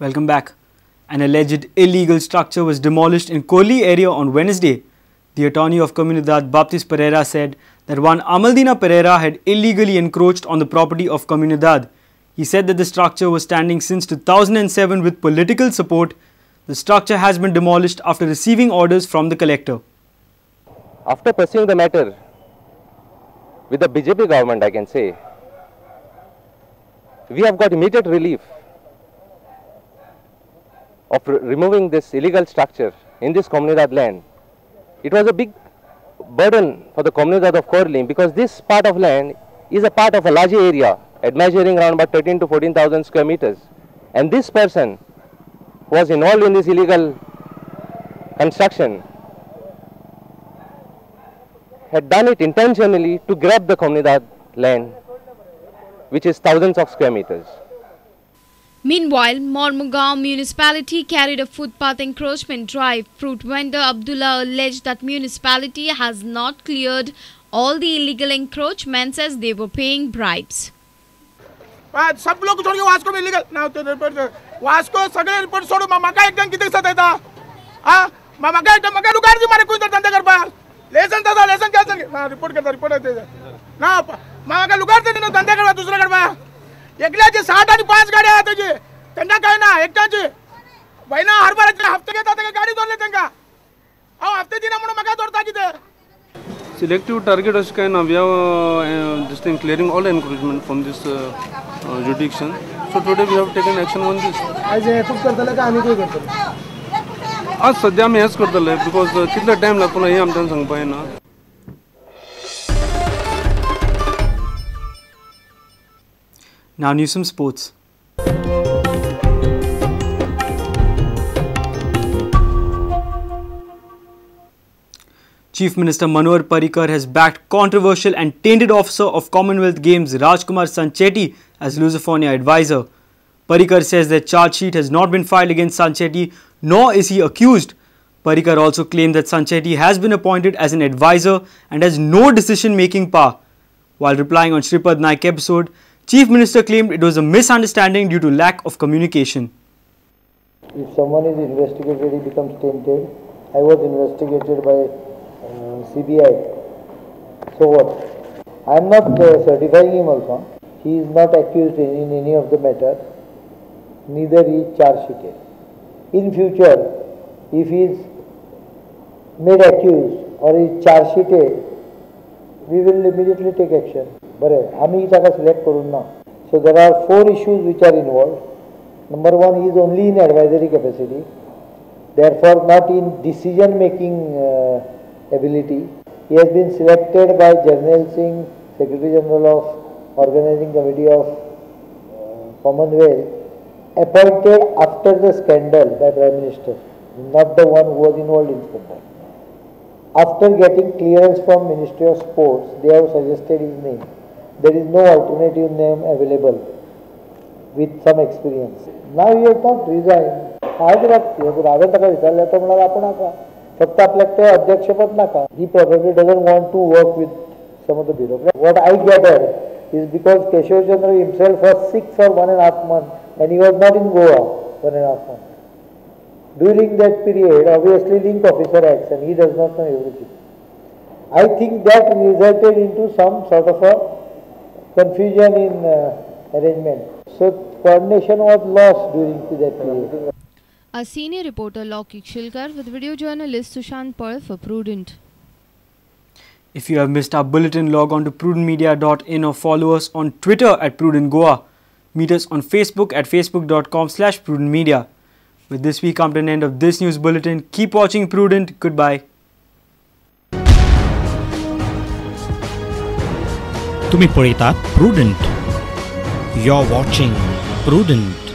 Welcome back. An alleged illegal structure was demolished in Kohli area on Wednesday. The attorney of Comunidad Baptiste Pereira said that one Amaldina Pereira had illegally encroached on the property of Comunidad. He said that the structure was standing since 2007 with political support. The structure has been demolished after receiving orders from the collector. After pursuing the matter with the BJP government, I can say, we have got immediate relief of removing this illegal structure in this Comunidad land. It was a big burden for the Comunidad of Kohli because this part of land is a part of a larger area measuring around about 13 to 14,000 square meters. And this person who was involved in this illegal construction had done it intentionally to grab the Comunidad land, which is thousands of square meters. Meanwhile, Mormugaon municipality carried a footpath encroachment drive. Fruit vendor Abdullah alleged that municipality has not cleared all the illegal encroachments as they were paying bribes. सब लोग छोड़ के Vasco में illegal ना तो Vasco सगळे report छोड़ो माका एकदम किती सत येता हां माका एकदम माका दुकान जी मारे कोई धंदा कर पा लेसन था लेसन क्या सर हां रिपोर्ट करता रिपोर्ट आहे ना माका लुगार ते धंदा करवा दुसरा करवा एकल्याचे 60 आणि 5 गाड्या आहेत तुझे त्यांना काय ना एकटाची बैना हरभराचे हप्ते घेतात का गाडी दोरले त्यांका अहो हप्ते दिना म्हणून माका दोरता किते selective target is kind of we have this thing clearing all encroachment from this jurisdiction. So today we have taken action on this. आज हे खूप करतले का आम्ही काय करतो आज सध्या आम्ही हेच करतले because कितला टाइम लागतो ना हे आमच्यान सांगपाय ना. Now news from sports. Chief Minister Manohar Parrikar has backed controversial and tainted officer of Commonwealth Games Rajkumar Sancheti as Lusofonia Advisor. Parrikar says that charge sheet has not been filed against Sancheti, nor is he accused. Parrikar also claimed that Sancheti has been appointed as an advisor and has no decision-making power. While replying on Shripad Naik episode, Chief Minister claimed it was a misunderstanding due to lack of communication. If someone is investigated, he becomes tainted. I was investigated by CBI. So what? I am not certifying him also. He is not accused in any of the matters. Neither he is charge sheeted. In future, if he is made accused or is charge sheeted, we will immediately take action. But आम्ही ताका select करून ना. So there are 4 issues which are involved. Number 1, he is only in advisory capacity, therefore not in decision-making ability. He has been selected by Jarnail Singh, Secretary General of Organizing Committee of Commonwealth, appointed after the scandal by Prime Minister, not the one who was involved in scandal. After getting clearance from Ministry of Sports, they have suggested his name. There is no alternative name available with some experience. Now he has not resigned. फक्त आपल्याला ते अध्यक्षपद नका. He probably doesn't want to work with some of the bureaucrats. What I gather is because Keshav Chandra himself was sick for 1.5 months and he was not in Goa 1.5 months. During that period, obviously link officer acts and he does not know everything. I think that resulted into some sort of a confusion in arrangement. So coordination was lost during that period. A senior reporter Lokik Shilkar with video journalist Sushant Pearl for Prudent. If you have missed our bulletin, log on to prudentmedia.in or follow us on Twitter at Prudent Goa. Meet us on Facebook at facebook.com/prudentmedia. With this, we come to an end of this news bulletin. Keep watching Prudent. Goodbye. तुम्ही पळयतात Prudent. You're watching Prudent.